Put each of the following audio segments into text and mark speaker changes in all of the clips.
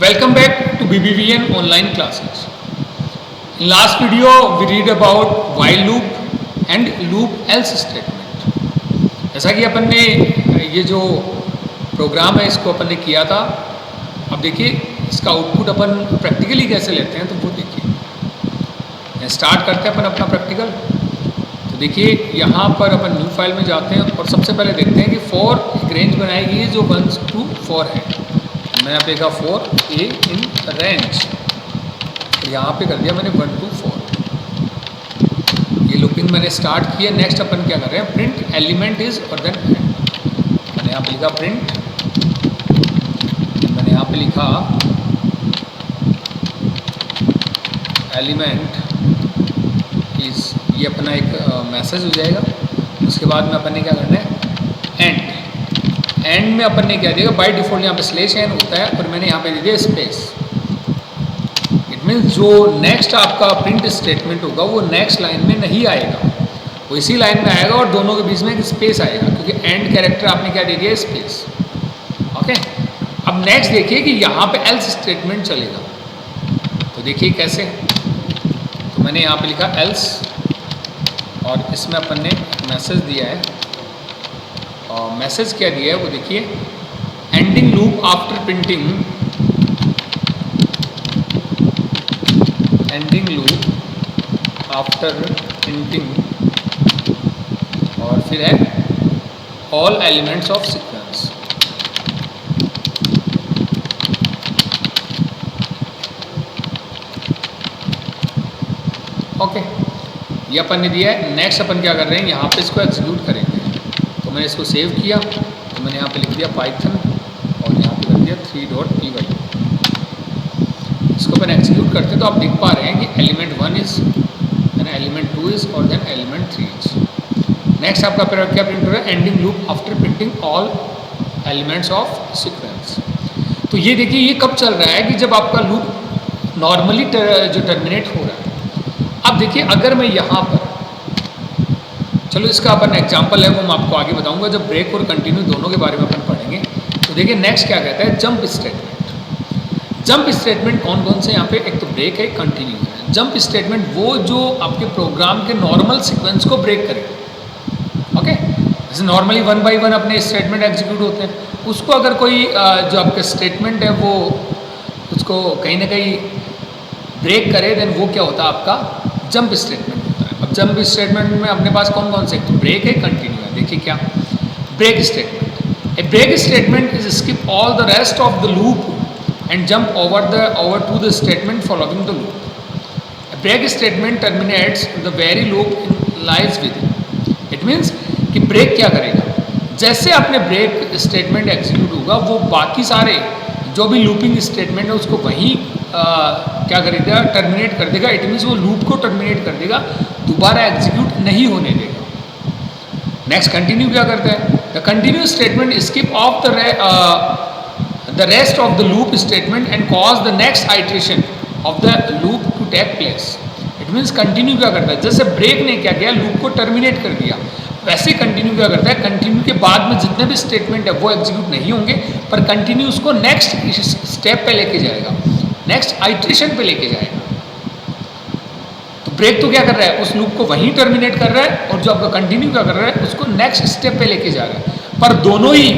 Speaker 1: Welcome back to BBVN online classes. In last video we read about while loop and loop else statement. जैसा कि अपन ने ये जो programme है इसको अपन ने किया था, अब देखिए इसका आउटपुट अपन प्रैक्टिकली कैसे लेते हैं तो वो देखिए। स्टार्ट करते हैं अपन अपना प्रैक्टिकल। तो देखिए यहाँ पर अपन न्यू फाइल में जाते हैं और सबसे पहले देखते हैं कि फॉर एक रेंज बनाई गई है जो 1 to 4 है। मैंने यहाँ पे लिखा 4 ए इन रेंज, तो यहाँ पे कर दिया मैंने 1 to 4। ये लूपिंग मैंने स्टार्ट किया। नेक्स्ट अपन क्या कर रहे हैं, प्रिंट एलिमेंट इज और देन मैंने यहाँ पे लिखा प्रिंट, मैंने यहाँ पे लिखा एलिमेंट इज, ये अपना एक मैसेज हो जाएगा। उसके बाद में अपन ने क्या करना है, एंड में अपन ने क्या दिया, बाय डिफॉल्ट यहाँ पे स्लैश एन होता है और मैंने यहाँ पे दे दिया स्पेस। इट मीन्स जो नेक्स्ट आपका प्रिंट स्टेटमेंट होगा वो नेक्स्ट लाइन में नहीं आएगा, वो इसी लाइन में आएगा और दोनों के बीच में एक स्पेस आएगा, क्योंकि एंड कैरेक्टर आपने क्या दे दिया, स्पेस। ओके, अब नेक्स्ट देखिए कि यहाँ पे एल्स स्टेटमेंट चलेगा। तो देखिए कैसे, तो मैंने यहाँ पे लिखा एल्स और इसमें अपन ने मैसेज दिया है। और मैसेज क्या दिया है वो देखिए, ending loop after printing, ending loop after printing, और फिर है all elements of sequence. Okay, ये अपन ने दिया है। नेक्स्ट अपन क्या कर रहे हैं, यहाँ पे इसको एग्जीक्यूट करेंगे। तो मैंने इसको सेव किया, तो मैंने यहाँ पे लिख दिया पाइथन और यहाँ पे कर दिया 3.py। इसको अपन एग्जीक्यूट करते हैं तो आप देख पा रहे हैं कि element 1 is, then element 2 is और देन एलिमेंट 3 इज। नेक्स्ट आपका क्या प्रिंट हो रहा है, ending loop after printing all elements of sequence. तो ये देखिए ये कब चल रहा है कि जब आपका लूप नॉर्मली जो टर्मिनेट हो रहा है। अब देखिए अगर मैं यहाँ पर, चलो इसका अपन एग्जांपल है वो मैं आपको आगे बताऊंगा जब ब्रेक और कंटिन्यू दोनों के बारे में अपन पढ़ेंगे। तो देखिए नेक्स्ट क्या कहता है, जंप स्टेटमेंट। जंप स्टेटमेंट कौन कौन से यहाँ पे, एक तो ब्रेक है, कंटिन्यू है। जंप स्टेटमेंट वो जो आपके प्रोग्राम के नॉर्मल सीक्वेंस को ब्रेक करेगा। ओके, जैसे नॉर्मली 1 by 1 अपने स्टेटमेंट एग्जीक्यूट होते हैं, उसको अगर कोई जो आपका स्टेटमेंट है वो उसको कहीं ना कहीं ब्रेक करे, देन वो क्या होता है, आपका जंप स्टेटमेंट होता है। अब जंप स्टेटमेंट में अपने पास कौन कौन से, तो ब्रेक है, कंटिन्यू है। देखिए क्या, break statement, a break statement is skip all the rest of the loop and jump over to the statement following the loop. A break statement terminates the very loop lies with it. It means कि break क्या करेगा, जैसे आपने break statement execute होगा वो बाकी सारे जो भी लूपिंग स्टेटमेंट है उसको वहीं क्या कर देगा, टर्मिनेट कर देगा। इट मीन्स वो लूप को टर्मिनेट कर देगा, दोबारा एग्जीक्यूट नहीं होने देगा। नेक्स्ट कंटिन्यू क्या करता है, the continue statement skip of the rest of the loop statement and cause the next iteration of the loop to take place. It means continue क्या करता है, जैसे ब्रेक ने क्या किया, लूप को टर्मिनेट कर दिया, वैसे कंटिन्यू क्या करता है, कंटिन्यू के बाद में जितने भी स्टेटमेंट है वो एग्जीक्यूट नहीं होंगे, पर कंटिन्यू उसको नेक्स्ट स्टेप पे लेके जाएगा, नेक्स्ट आइट्रेशन पे लेके जाएगा। तो ब्रेक तो क्या कर रहा है, उस लूप को वहीं टर्मिनेट कर रहा है, और जो आपका कंटिन्यू क्या कर रहा है, उसको नेक्स्ट स्टेप पे लेके जा रहा है, पर दोनों ही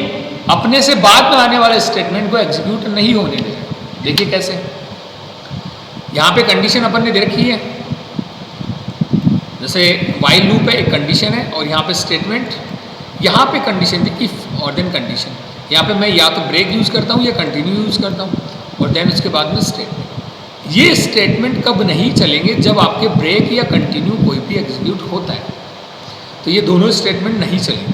Speaker 1: अपने से बाद में आने वाले स्टेटमेंट को एग्जीक्यूट नहीं होने दे रहे। देखिए कैसे, यहाँ पे कंडीशन अपन ने दे रखी है, जैसे वाइल लूप है, एक कंडीशन है, और यहाँ पे स्टेटमेंट, यहाँ पे कंडीशन थी इफ और देन कंडीशन। यहाँ पे मैं या तो ब्रेक यूज़ करता हूँ या कंटिन्यू यूज़ करता हूँ, और देन उसके बाद में स्टेटमेंट। ये स्टेटमेंट कब नहीं चलेंगे, जब आपके ब्रेक या कंटिन्यू कोई भी एग्जीक्यूट होता है, तो ये दोनों स्टेटमेंट नहीं चलेंगे।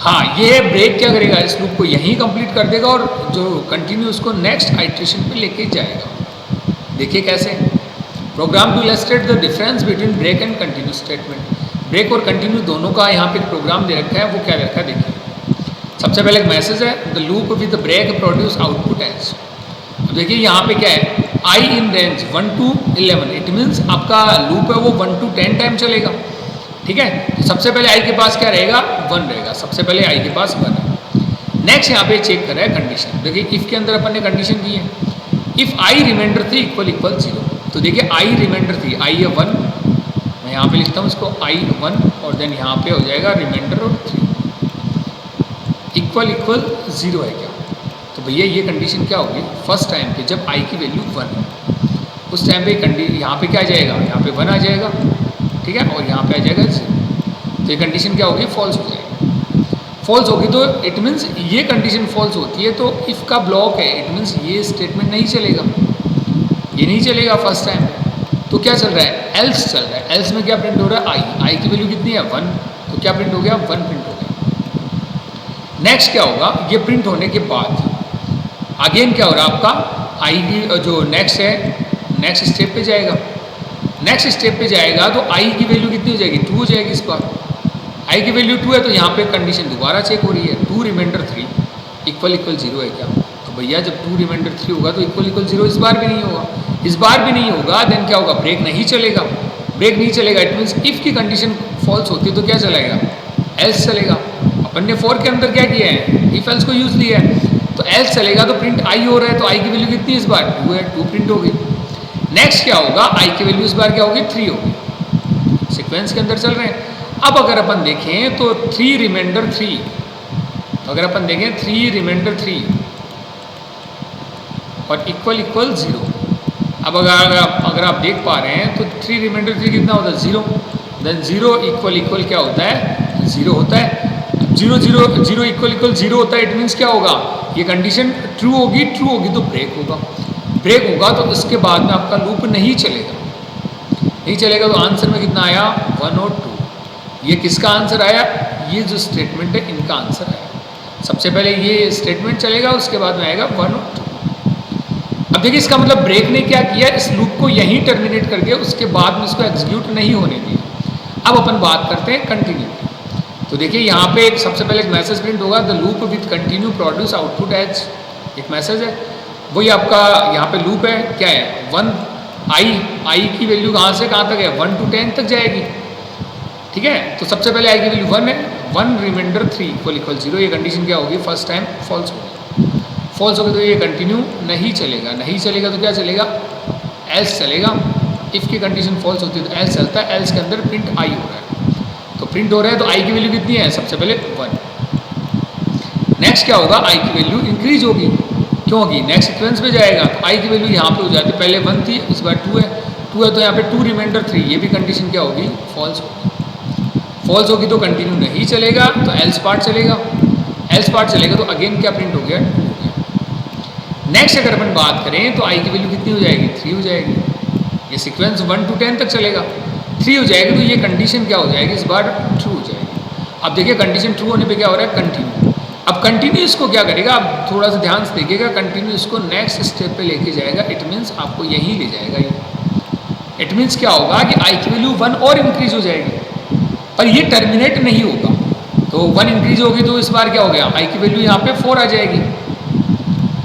Speaker 1: हाँ, ये ब्रेक क्या करेगा, इस लूप को यहीं कंप्लीट कर देगा और जो कंटिन्यू उसको नेक्स्ट आइट्रेशन पे लेके जाएगा। देखिए कैसे, program to illustrate the difference between break and continue statement. Break और कंटिन्यू दोनों का यहाँ पे एक प्रोग्राम दे रखा है, वो क्या दे रखा है देखिए। सबसे पहले एक मैसेज है, the loop with break produce output as. देखिए यहाँ पे क्या है, I in range 1 to 11। It means आपका लूप है वो 1 to 10 टाइम चलेगा। ठीक है, तो सबसे पहले आई के पास क्या रहेगा, 1 रहेगा, सबसे पहले आई के पास 1 है। नेक्स्ट यहाँ पे चेक कर रहा है कंडीशन। देखिए इफ के अंदर अपन ने कंडीशन दी है, इफ आई रिमाइंडर 3 इक्वल 0, तो देखिए आई रिमाइंडर 3, आई है 1, मैं यहाँ पे लिखता हूँ इसको आई 1 और देन यहाँ पे हो जाएगा रिमाइंडर ऑफ 3 इक्वल 0 है क्या? तो भैया ये कंडीशन क्या होगी, फर्स्ट टाइम पे जब आई की वैल्यू 1 है उस टाइम पे यहाँ पे क्या आ जाएगा, यहाँ पे 1 आ जाएगा, ठीक है, और यहाँ पे आ जाएगा 0। तो ये कंडीशन क्या होगी, फॉल्स हो जाएगी। फॉल्स होगी तो इट मीन्स ये कंडीशन फॉल्स होती है तो इफ़ का ब्लॉक है, इट मीन्स ये स्टेटमेंट नहीं चलेगा, ये नहीं चलेगा फर्स्ट टाइम। तो क्या चल रहा है, एल्स चल रहा है। एल्स में क्या प्रिंट हो रहा है, आई की वैल्यू कितनी है 1, तो क्या प्रिंट हो गया, 1 प्रिंट हो गया। नेक्स्ट क्या होगा, ये प्रिंट होने के बाद अगेन क्या हो रहा है आपका, आई की जो नेक्स्ट है, नेक्स्ट स्टेप पे जाएगा। नेक्स्ट स्टेप पे जाएगा तो आई की वैल्यू कितनी हो जाएगी, 2 हो जाएगी इस बार। आई की वैल्यू 2 है तो यहाँ पे कंडीशन दोबारा चेक हो रही है, 2 रिमाइंडर 3 इक्वल 0 है क्या? तो भैया जब 2 रिमाइंडर 3 होगा तो इक्वल 0 इस बार भी नहीं होगा, इस बार भी नहीं होगा। देन क्या होगा, ब्रेक नहीं चलेगा, ब्रेक नहीं चलेगा। इट मीन्स इफ़ की कंडीशन फॉल्स होती है तो क्या चलेगा, एल्स चलेगा। अपन ने 4 के अंदर क्या किया है, इफ एल्स को यूज़ लिया है, तो एल्स चलेगा तो प्रिंट आई हो रहा है, तो आई की वैल्यू कितनी इस बार 2 है, 2 प्रिंट होगी। नेक्स्ट क्या होगा, आई की वैल्यू इस बार क्या होगी, 3 होगी। सीक्वेंस के अंदर चल रहे हैं। अब अगर अपन देखें तो 3 रिमाइंडर 3, तो अगर अपन देखें 3 रिमाइंडर 3 और इक्वल 0। अब अगर आप देख पा रहे हैं तो 3 रिमाइंडर 3 कितना होता है, 0। देन 0 इक्वल क्या होता है, 0 होता है। 0 इक्वल 0 होता है। इट मीन्स क्या होगा, ये कंडीशन ट्रू होगी तो ब्रेक होगा, ब्रेक होगा तो इसके बाद में आपका लूप नहीं चलेगा। तो आंसर में कितना आया, 1 और 2। ये किसका आंसर आया, ये जो स्टेटमेंट है इनका आंसर आया। सबसे पहले ये स्टेटमेंट चलेगा, उसके बाद में आएगा 1 और 2। अब देखिए इसका मतलब ब्रेक ने क्या किया, इस लूप को यहीं टर्मिनेट करके उसके बाद में इसको एग्जीक्यूट नहीं होने दिया। अब अपन बात करते हैं कंटिन्यू। तो देखिए यहाँ पे सबसे पहले एक मैसेज प्रिंट होगा, the loop with continue produce output as, एक मैसेज है, वही आपका यहाँ पे लूप है, क्या है 1। आई की वैल्यू कहाँ से कहाँ तक है, 1 to 10 तक जाएगी, ठीक है। तो सबसे पहले आई की वैल्यू 1 है, 1 रिमाइंडर 3 इक्वल 0। ये कंडीशन क्या होगी, फर्स्ट टाइम फॉल्स होगी। फॉल्स होगी तो ये कंटिन्यू नहीं चलेगा तो क्या चलेगा, एल्स चलेगा। इफ़ की कंडीशन फॉल्स होती है तो एल्स चलता है, एल्स के अंदर प्रिंट आई हो रहा है, तो प्रिंट हो रहा है तो आई की वैल्यू कितनी है, सबसे पहले 1। नेक्स्ट क्या होगा, आई की वैल्यू इंक्रीज होगी, क्यों होगी, नेक्स्ट सीक्वेंस पे जाएगा तो आई की वैल्यू यहाँ पे हो जाती है, पहले 1 थी इस बार 2 है तो यहाँ पे 2 रिमाइंडर 3, ये भी कंडीशन क्या होगी, फॉल्स होगी तो कंटिन्यू नहीं चलेगा तो एल्स पार्ट चलेगा तो अगेन क्या प्रिंट हो गया, 2 हो गया। नेक्स्ट अगर अपन बात करें तो आई की वैल्यू कितनी हो जाएगी, 3 हो जाएगी। ये सीक्वेंस 1 to 10 तक चलेगा, 3 हो जाएगी तो ये कंडीशन क्या हो जाएगी, इस बार ट्रू हो जाएगी। अब देखिए कंडीशन ट्रू होने पे क्या हो रहा है, कंटिन्यू। अब कंटिन्यू इसको क्या करेगा, आप थोड़ा सा ध्यान से देखिएगा, कंटिन्यू इसको नेक्स्ट स्टेप पे लेके जाएगा। इट मीन्स आपको यहीं ले जाएगा ये। इट मीन्स क्या होगा कि आई की वैल्यू 1 और इंक्रीज हो जाएगी, पर ये टर्मिनेट नहीं होगा। तो 1 इंक्रीज होगी तो इस बार क्या हो गया, आई की वैल्यू यहाँ पे 4 आ जाएगी।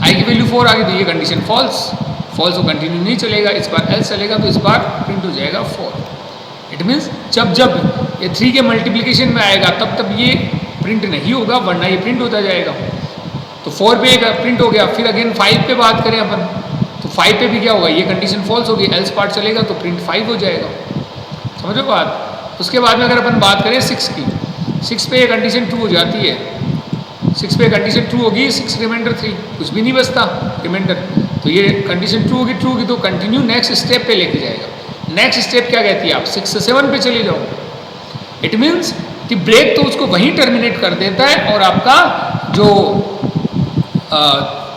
Speaker 1: आई की वैल्यू 4 आ गई तो ये कंडीशन फॉल्स तो कंटिन्यू नहीं चलेगा, इस बार एल्स चलेगा तो इस बार प्रिंट हो जाएगा 4। इट मीन्स जब ये 3 के मल्टीप्लिकेशन में आएगा तब ये प्रिंट नहीं होगा, वरना ये प्रिंट होता जाएगा। तो 4 पे प्रिंट हो गया, फिर अगेन 5 पे बात करें अपन तो 5 पे भी क्या होगा, ये कंडीशन फॉल्स होगी, एल्स पार्ट चलेगा तो प्रिंट 5 हो जाएगा। समझो बात। उसके बाद में अगर अपन बात करें 6 की, 6 पे ये कंडीशन ट्रू हो जाती है, 6 पे कंडीशन ट्रू होगी, 6 रिमाइंडर 3 कुछ भी नहीं बचता रिमाइंडर, तो ये कंडीशन ट्रू होगी तो कंटिन्यू नेक्स्ट स्टेप पे लेके जाएगा। नेक्स्ट स्टेप क्या कहती है, आप 6 से 7 पे चले जाओ। इट मीन्स कि ब्रेक तो उसको वहीं टर्मिनेट कर देता है और आपका जो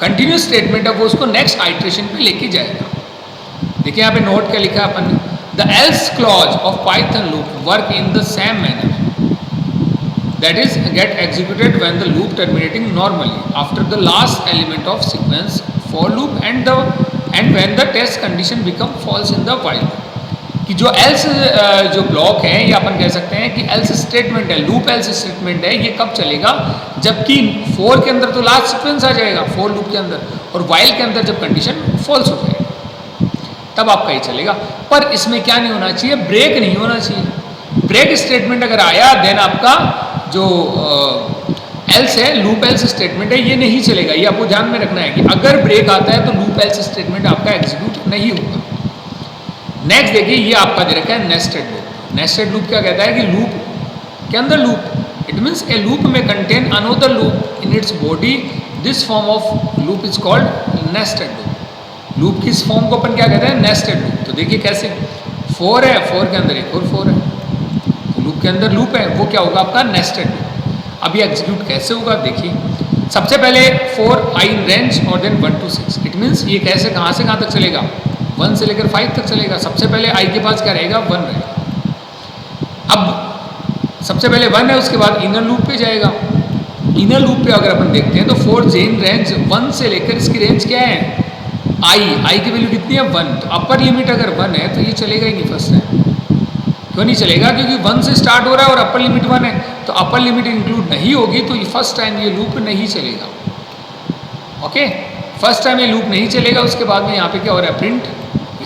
Speaker 1: कंटिन्यूस स्टेटमेंट है वो उसको नेक्स्ट आइट्रेशन पे लेके जाएगा। देखिए यहाँ पे नोट क्या लिखा है अपन ने, the L's clause of Python loop work in the same manner, that is get executed when the loop terminating normally after the last element of sequence for loop and when the test condition become false in the while loop। कि जो else जो block है ये अपन कह सकते हैं कि else statement है, लूप else स्टेटमेंट है, ये कब चलेगा, जबकि for के अंदर तो लास्ट सीक्वेंस आ जाएगा for लूप के अंदर, और while के अंदर जब कंडीशन फॉल्स हो जाएगी तब आपका ही चलेगा। पर इसमें क्या नहीं होना चाहिए, ब्रेक नहीं होना चाहिए। ब्रेक स्टेटमेंट अगर आया देन आपका जो एल्स है, लूप एल्स स्टेटमेंट है, ये नहीं चलेगा। ये आपको ध्यान में रखना है कि अगर ब्रेक आता है तो लूप एल्स स्टेटमेंट आपका एग्जीक्यूट नहीं होगा। नेक्स्ट देखिए, ये आपका दे रखा है नेस्टेड लूप। नेस्टेड लूप क्या कहता है कि लूप के अंदर loop, it means a loop में contain another loop in its body. This form of loop is called nested loop. Loop की इस फॉर्म को अपन क्या कहते हैं? Nested loop. तो देखिए कैसे, 4 है, 4 के अंदर एक और 4 है, तो लूप के अंदर लूप है, वो क्या होगा आपका? Nested loop. अब ये एग्जीक्यूट कैसे होगा देखिए, सबसे पहले 4 आई इन रेंज और देन 1 to 6। इट मीन्स ये कैसे कहाँ से कहाँ तक चलेगा? 1 से लेकर 5 तक चलेगा। सबसे पहले आई के पास क्या रहेगा? 1 रहेगा। अब सबसे पहले 1 है, उसके बाद इनर लूप पे जाएगा। इनर लूप पे अगर अपन देखते हैं तो 4 जे इन रेंज 1 से लेकर इसकी रेंज क्या है? आई की वैल्यू कितनी है? 1। तो अपर लिमिट अगर 1 है तो ये चलेगा ही नहीं फर्स्ट टाइम। क्यों नहीं चलेगा? क्योंकि 1 से स्टार्ट हो रहा है और अपर लिमिट 1 है, तो अपर लिमिट इंक्लूड नहीं होगी तो ये फर्स्ट टाइम ये लूप नहीं चलेगा। ओके, फर्स्ट टाइम ये लूप नहीं चलेगा। उसके बाद में यहाँ पे क्या हो रहा है? प्रिंट,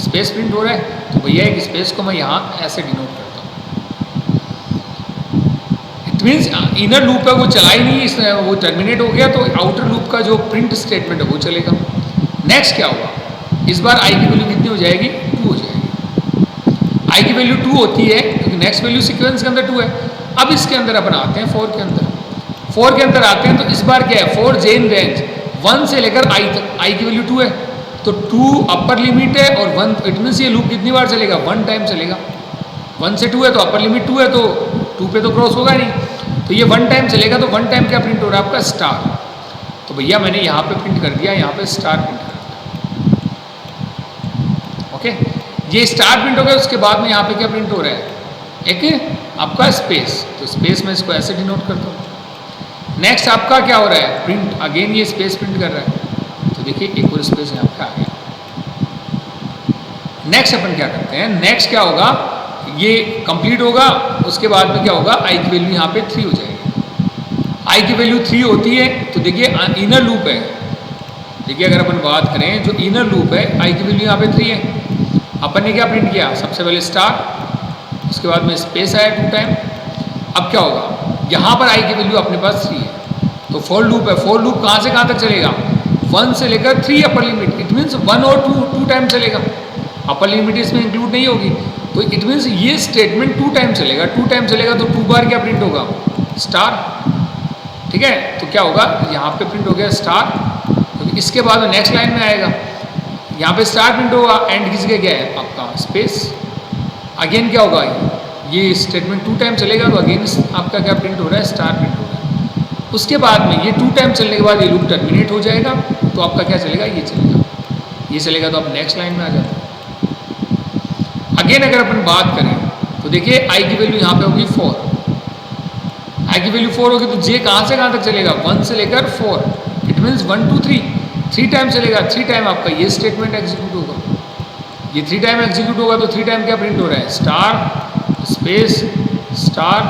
Speaker 1: स्पेस प्रिंट हो रहा है। तो भैया एक स्पेस को मैं यहाँ ऐसे डिनोट करता हूँ। इट मीन्स इनर लूप है वो चला ही नहीं, वो टर्मिनेट हो गया, तो आउटर लूप का जो प्रिंट स्टेटमेंट है वो चलेगा। नेक्स्ट क्या होगा? इस बार आई की वैल्यू कितनी हो जाएगी? 2 हो जाएगी। आई की वैल्यू 2 होती है क्योंकि नेक्स्ट वैल्यू सीक्वेंस के अंदर 2 है। अब इसके अंदर अपन आते हैं 4 के अंदर। 4 के अंदर आते हैं तो इस बार क्या है? 4 जे इन रेंज 1 से लेकर आई तक, आई की वैल्यू 2 है, तो 2 अपर लिमिट है और 1, इट मीन्स ये लूप कितनी बार चलेगा? 1 टाइम चलेगा। 1 से 2 है तो अपर लिमिट 2 है, तो 2 पे तो क्रॉस होगा नहीं, तो ये 1 टाइम चलेगा। तो 1 टाइम क्या प्रिंट हो रहा है आपका? स्टार। तो भैया मैंने यहाँ पे प्रिंट कर दिया, यहाँ पे स्टार प्रिंट कर दिया। ओके, ये स्टार प्रिंट हो गया। उसके बाद में यहाँ पे क्या प्रिंट हो रहा है? एक आपका स्पेस, तो स्पेस में इसको ऐसे डिनोट करता हूँ। नेक्स्ट आपका क्या हो रहा है? प्रिंट, अगेन ये स्पेस प्रिंट कर रहा है, तो देखिए एक और स्पेस यहाँ पे आ गया। नेक्स्ट अपन क्या करते हैं? नेक्स्ट क्या होगा? ये कंप्लीट होगा, उसके बाद में क्या होगा? आई की वैल्यू यहाँ पे 3 हो जाएगी। आई की वैल्यू 3 होती है तो देखिए इनर लूप है। देखिए अगर अपन बात करें जो इनर लूप है, आई की वैल्यू यहाँ पे 3 है। अपन ने क्या प्रिंट किया? सबसे पहले स्टार, उसके बाद में स्पेस आया 2 टाइम। अब क्या होगा? यहाँ पर आई की वैल्यू अपने पास 3 है, तो फॉर लूप है। फॉर लूप कहाँ से कहाँ तक चलेगा? 1 से लेकर 3 अपर लिमिट, इट मीन्स 1 और 2 टाइम चलेगा। अपर लिमिट इसमें इंक्लूड नहीं होगी, तो इट मीन्स ये स्टेटमेंट 2 टाइम चलेगा। 2 टाइम चलेगा तो 2 बार क्या प्रिंट होगा? स्टार। ठीक है, तो क्या होगा? यहाँ पे प्रिंट हो गया स्टार, तो इसके बाद नेक्स्ट लाइन में आएगा, यहाँ पे स्टार प्रिंट होगा, एंड किसी का क्या है? आपका स्पेस। अगेन क्या होगा? ये स्टेटमेंट 2 टाइम चलेगा, तो अगेन आपका क्या प्रिंट हो रहा है? स्टार प्रिंट हो रहा है। उसके बाद में ये 2 टाइम चलने के बाद ये लूप टर्मिनेट हो जाएगा, तो आपका क्या चलेगा? ये चलेगा। ये चलेगा तो आप नेक्स्ट लाइन में आ जाते हैं। अगेन अगर अपन बात करें तो देखिए आई की वैल्यू यहाँ पे होगी 4। आई की वैल्यू 4 होगी तो जे कहाँ से कहाँ तक चलेगा? 1 से लेकर 4, इट मीन्स 1 2 3 टाइम चलेगा। 3 टाइम आपका ये स्टेटमेंट एग्जीक्यूट होगा। ये 3 टाइम एग्जीक्यूट होगा तो 3 टाइम क्या प्रिंट हो रहा है? स्टार स्पेस स्टार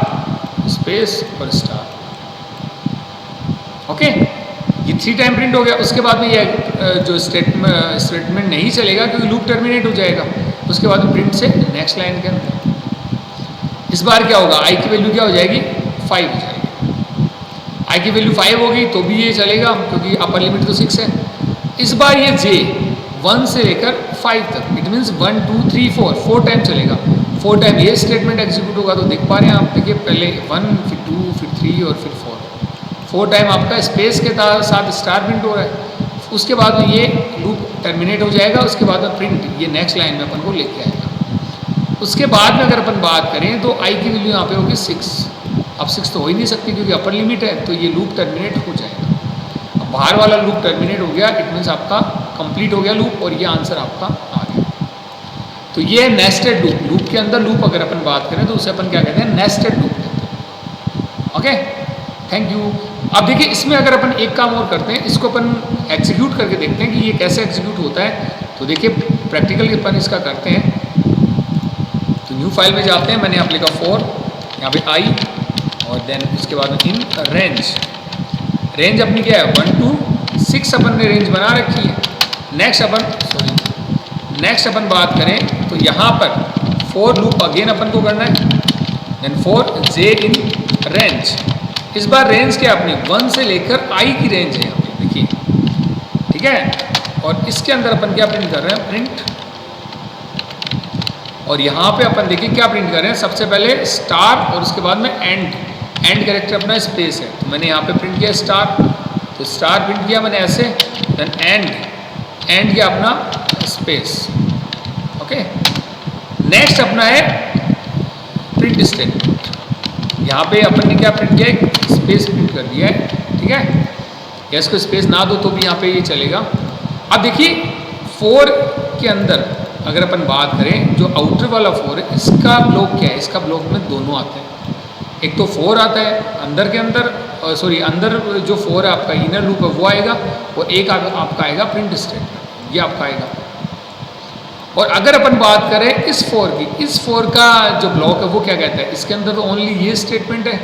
Speaker 1: स्पेस और स्टार। ओके, ये 3 टाइम प्रिंट हो गया। उसके बाद में ये जो स्टेटमेंट नहीं चलेगा क्योंकि लूप टर्मिनेट हो जाएगा। उसके बाद प्रिंट से नेक्स्ट लाइन के अंदर इस बार क्या होगा? आई की वैल्यू क्या हो जाएगी? 5 हो जाएगी। आई की वैल्यू 5 होगी तो भी ये चलेगा क्योंकि अपर लिमिट तो 6 है। इस बार ये जे 1 से लेकर 5 तक, इट मीन्स 1 2 3 4 टाइम चलेगा। 4 टाइम ये स्टेटमेंट एग्जीक्यूट होगा। तो देख पा रहे हैं आप, देखिए पहले 1 फिर 2 फिर 3 और फिर 4 टाइम आपका स्पेस के साथ स्टार प्रिंट हो रहा है। उसके बाद में ये लूप टर्मिनेट हो जाएगा। उसके बाद में प्रिंट ये नेक्स्ट लाइन में अपन को लेके आएगा। उसके बाद में अगर अपन बात करें तो आई की वैल्यू यहाँ पे होगी 6। अब 6 तो हो ही नहीं सकती क्योंकि अपर लिमिट है, तो ये लूप टर्मिनेट हो जाएगा। अब बाहर वाला लूप टर्मिनेट हो गया, इट मीन्स आपका कंप्लीट हो गया लूप और ये आंसर आपका आ गया। तो ये है नेस्टेड लूप। लूप के अंदर लूप अगर अपन बात करें तो उसे अपन क्या कहते हैं? नेस्टेड लूप कहते हैं। Okay, thank you. अब देखिए इसमें अगर अपन एक काम और करते हैं, इसको अपन एग्जीक्यूट करके देखते हैं कि ये कैसे एग्जीक्यूट होता है। तो देखिए प्रैक्टिकली अपन इसका करते हैं। तो न्यू फाइल में जाते हैं, मैंने यहाँ पे लिखा 4, यहाँ पे आई और देन उसके बाद इन रेंज अपनी क्या है? 1 to 6 अपन ने रेंज बना रखी है। नेक्स्ट अपन बात करें तो यहाँ पर 4 लूप अगेन अपन को करना है। देन 4 जे इन रेंज, इस बार रेंज क्या अपनी 1 से लेकर i की रेंज है यहाँ पे, देखिए, ठीक है। और इसके अंदर अपन क्या प्रिंट कर रहे हैं, प्रिंट, और यहाँ पे अपन देखिए क्या प्रिंट कर रहे हैं, सबसे पहले स्टार और उसके बाद में एंड कैरेक्टर अपना स्पेस है, तो मैंने यहाँ पे प्रिंट किया स्टार, तो स्टार प्रिंट किया मैंने ऐसे, देन एंड किया अपना स्पेस, ओके। नेक्स्ट अपना है प्रिंट स्टेटमेंट, यहाँ पे अपन ने क्या प्रिंट किया है, स्पेस प्रिंट कर दिया है, ठीक है। या इसको स्पेस ना दो तो भी यहाँ पे ये चलेगा। अब देखिए 4 के अंदर अगर अपन बात करें, जो आउटर वाला 4 है, इसका ब्लॉक क्या है, इसका ब्लॉक में दोनों आते हैं, एक तो 4 आता है अंदर के अंदर, सॉरी अंदर जो 4 है आपका इनर लूप है वो आएगा, और एक आपका आएगा प्रिंट स्टेटमेंट, ये आपका आएगा। और अगर अपन बात करें इस 4 की, इस 4 का जो ब्लॉक है वो क्या कहता है, इसके अंदर तो ओनली ये स्टेटमेंट है,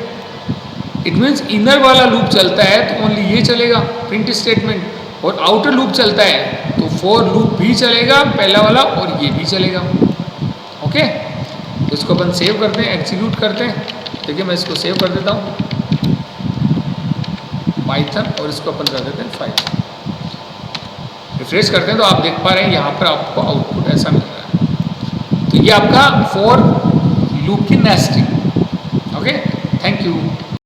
Speaker 1: इट मीन्स इनर वाला लूप चलता है तो ओनली ये चलेगा प्रिंट स्टेटमेंट, और आउटर लूप चलता है तो 4 लूप भी चलेगा पहला वाला और ये भी चलेगा, ओके। तो इसको अपन सेव करते हैं, एग्जीक्यूट करते हैं, देखिए मैं इसको सेव कर देता हूँ पाइथन, और इसको अपन कर देते हैं 5, रिफ्रेश करते हैं तो आप देख पा रहे हैं यहाँ पर आपको आउटपुट ऐसा मिल रहा है। तो ये आपका 4 लूप की नेस्टिंग, ओके। Thank you.